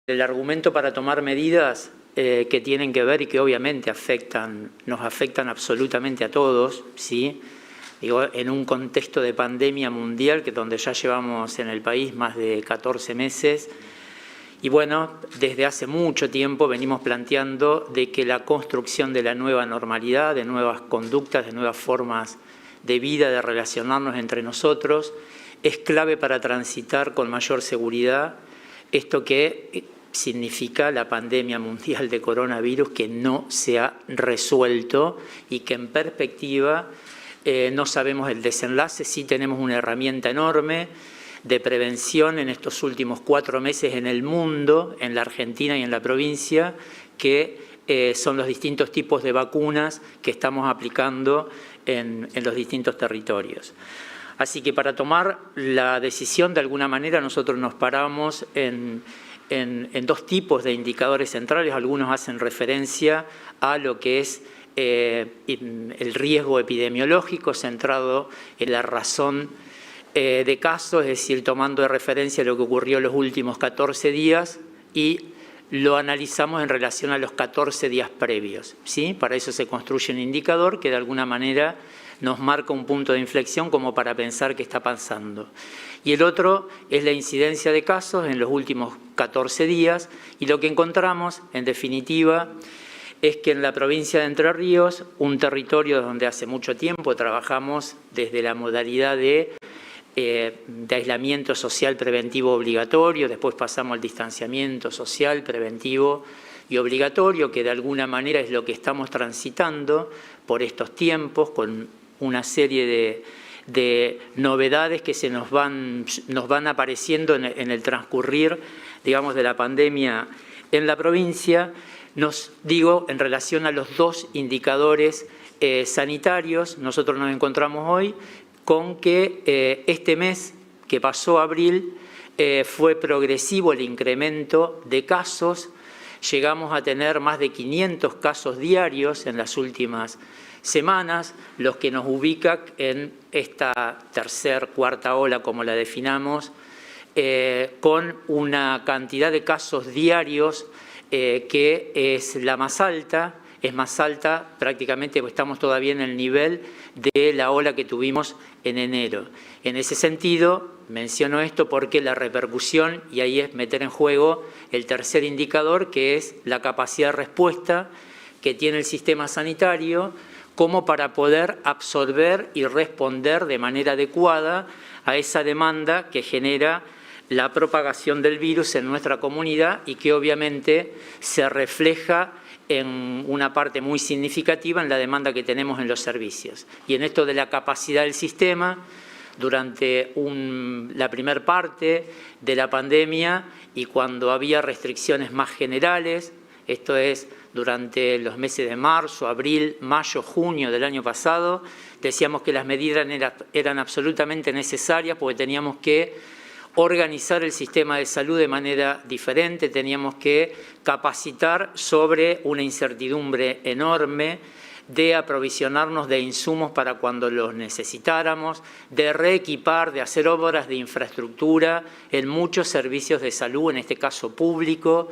El argumento para tomar medidas que tienen que ver y que obviamente nos afectan absolutamente a todos, ¿sí? Digo, en un contexto de pandemia mundial donde ya llevamos en el país más de 14 meses y bueno, desde hace mucho tiempo venimos planteando de que la construcción de la nueva normalidad, de nuevas conductas, de nuevas formas de vida, de relacionarnos entre nosotros, es clave para transitar con mayor seguridad esto que significa la pandemia mundial de coronavirus que no se ha resuelto y que en perspectiva no sabemos el desenlace. Sí tenemos una herramienta enorme de prevención en estos últimos 4 meses en el mundo, en la Argentina y en la provincia, que son los distintos tipos de vacunas que estamos aplicando en los distintos territorios. Así que para tomar la decisión, de alguna manera, nosotros nos paramos en 2 tipos de indicadores centrales. Algunos hacen referencia a lo que es el riesgo epidemiológico centrado en la razón de casos, es decir, tomando de referencia lo que ocurrió en los últimos 14 días y lo analizamos en relación a los 14 días previos, ¿sí? Para eso se construye un indicador que de alguna manera nos marca un punto de inflexión como para pensar qué está pasando. Y el otro es la incidencia de casos en los últimos 14 días y lo que encontramos, en definitiva, es que en la provincia de Entre Ríos, un territorio donde hace mucho tiempo trabajamos desde la modalidad de aislamiento social preventivo obligatorio, después pasamos al distanciamiento social preventivo y obligatorio, que de alguna manera es lo que estamos transitando por estos tiempos, con una serie de novedades que nos van apareciendo en el transcurrir, digamos, de la pandemia en la provincia. En relación a los 2 indicadores sanitarios, nosotros nos encontramos hoy con que este mes que pasó abril fue progresivo el incremento de casos. Llegamos a tener más de 500 casos diarios en las últimas semanas, los que nos ubica en esta cuarta ola, como la definamos, con una cantidad de casos diarios que es la más alta. Es más alta prácticamente, porque estamos todavía en el nivel de la ola que tuvimos en enero. En ese sentido, menciono esto porque la repercusión, y ahí es meter en juego el tercer indicador, que es la capacidad de respuesta que tiene el sistema sanitario como para poder absorber y responder de manera adecuada a esa demanda que genera la propagación del virus en nuestra comunidad y que obviamente se refleja en una parte muy significativa en la demanda que tenemos en los servicios. Y en esto de la capacidad del sistema, durante la primera parte de la pandemia y cuando había restricciones más generales, esto es durante los meses de marzo, abril, mayo, junio del año pasado, decíamos que las medidas eran absolutamente necesarias porque teníamos que organizar el sistema de salud de manera diferente, teníamos que capacitar sobre una incertidumbre enorme de aprovisionarnos de insumos para cuando los necesitáramos, de reequipar, de hacer obras de infraestructura en muchos servicios de salud, en este caso público,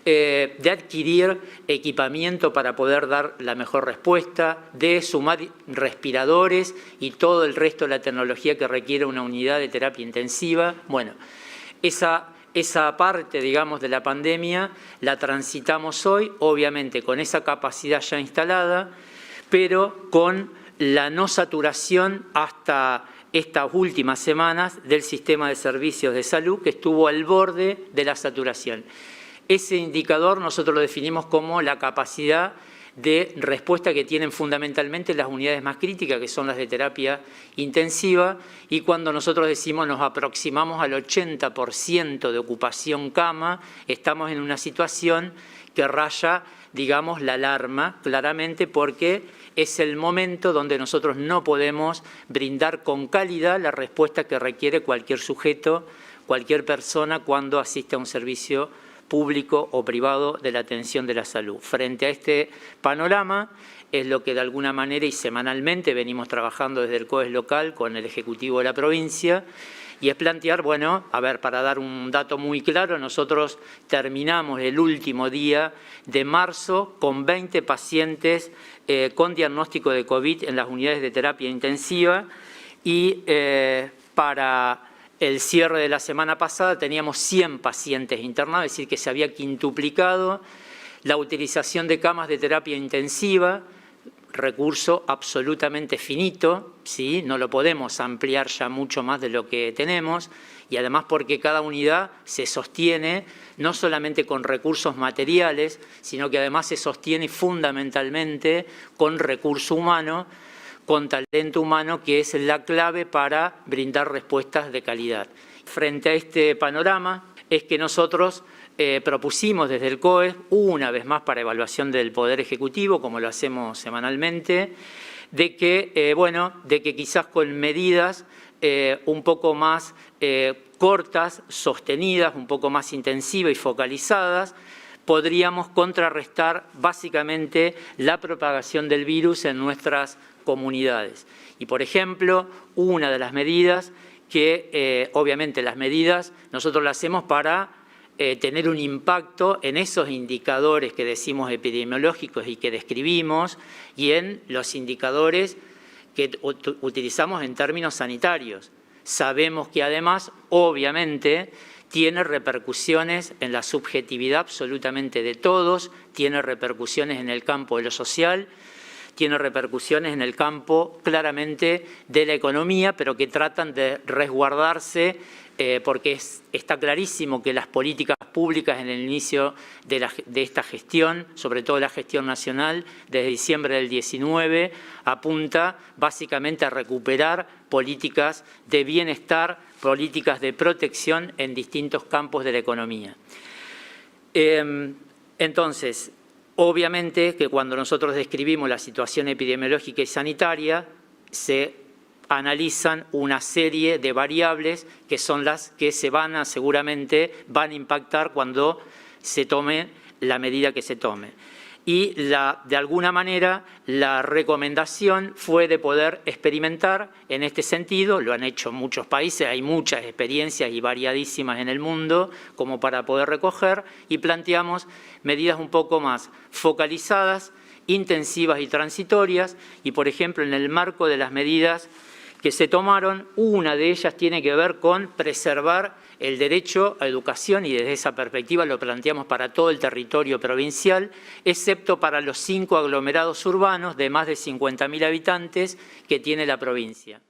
de adquirir equipamiento para poder dar la mejor respuesta, de sumar respiradores y todo el resto de la tecnología que requiere una unidad de terapia intensiva. Bueno, esa parte, digamos, de la pandemia la transitamos hoy, obviamente con esa capacidad ya instalada, pero con la no saturación hasta estas últimas semanas del sistema de servicios de salud que estuvo al borde de la saturación. Ese indicador nosotros lo definimos como la capacidad de respuesta que tienen fundamentalmente las unidades más críticas, que son las de terapia intensiva, y cuando nosotros decimos nos aproximamos al 80% de ocupación cama, estamos en una situación que raya, digamos, la alarma claramente, porque es el momento donde nosotros no podemos brindar con calidad la respuesta que requiere cualquier sujeto, cualquier persona cuando asiste a un servicio público o privado de la atención de la salud. Frente a este panorama es lo que de alguna manera y semanalmente venimos trabajando desde el COES local con el Ejecutivo de la provincia y es plantear, bueno, a ver, para dar un dato muy claro, nosotros terminamos el último día de marzo con 20 pacientes con diagnóstico de COVID en las unidades de terapia intensiva y para el cierre de la semana pasada teníamos 100 pacientes internados, es decir, que se había quintuplicado la utilización de camas de terapia intensiva, recurso absolutamente finito, ¿sí? No lo podemos ampliar ya mucho más de lo que tenemos y además porque cada unidad se sostiene no solamente con recursos materiales, sino que además se sostiene fundamentalmente con recurso humano, con talento humano, que es la clave para brindar respuestas de calidad. Frente a este panorama es que nosotros propusimos desde el COE, una vez más para evaluación del Poder Ejecutivo, como lo hacemos semanalmente, de que quizás con medidas un poco más cortas, sostenidas, un poco más intensivas y focalizadas, podríamos contrarrestar básicamente la propagación del virus en nuestras comunidades. Y, por ejemplo, una de las medidas que, obviamente, las medidas nosotros las hacemos para tener un impacto en esos indicadores que decimos epidemiológicos y que describimos y en los indicadores que utilizamos en términos sanitarios. Sabemos que además, obviamente, tiene repercusiones en la subjetividad absolutamente de todos, tiene repercusiones en el campo de lo social, tiene repercusiones en el campo claramente de la economía, pero que tratan de resguardarse porque está clarísimo que las políticas públicas en el inicio de esta gestión, sobre todo la gestión nacional, desde diciembre del 19, apunta básicamente a recuperar políticas de bienestar, políticas de protección en distintos campos de la economía. Entonces, obviamente que cuando nosotros describimos la situación epidemiológica y sanitaria, se analizan una serie de variables que son las que seguramente van a impactar cuando se tome la medida que se tome. Y de alguna manera la recomendación fue de poder experimentar en este sentido, lo han hecho muchos países, hay muchas experiencias y variadísimas en el mundo como para poder recoger y planteamos medidas un poco más focalizadas, intensivas y transitorias y, por ejemplo, en el marco de las medidas que se tomaron, una de ellas tiene que ver con preservar el derecho a educación y desde esa perspectiva lo planteamos para todo el territorio provincial, excepto para los 5 aglomerados urbanos de más de 50.000 habitantes que tiene la provincia.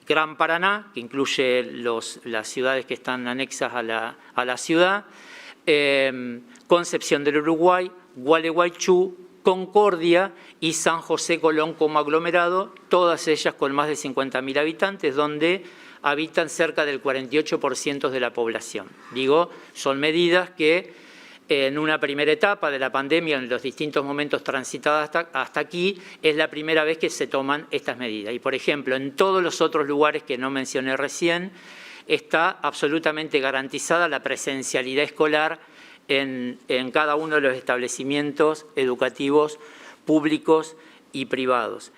Gran Paraná, que incluye las ciudades que están anexas a la ciudad, Concepción del Uruguay, Gualeguaychú, Concordia y San José Colón como aglomerado, todas ellas con más de 50.000 habitantes, donde habitan cerca del 48% de la población. Digo, son medidas que en una primera etapa de la pandemia, en los distintos momentos transitados hasta aquí, es la primera vez que se toman estas medidas. Y, por ejemplo, en todos los otros lugares que no mencioné recién, está absolutamente garantizada la presencialidad escolar en cada uno de los establecimientos educativos públicos y privados.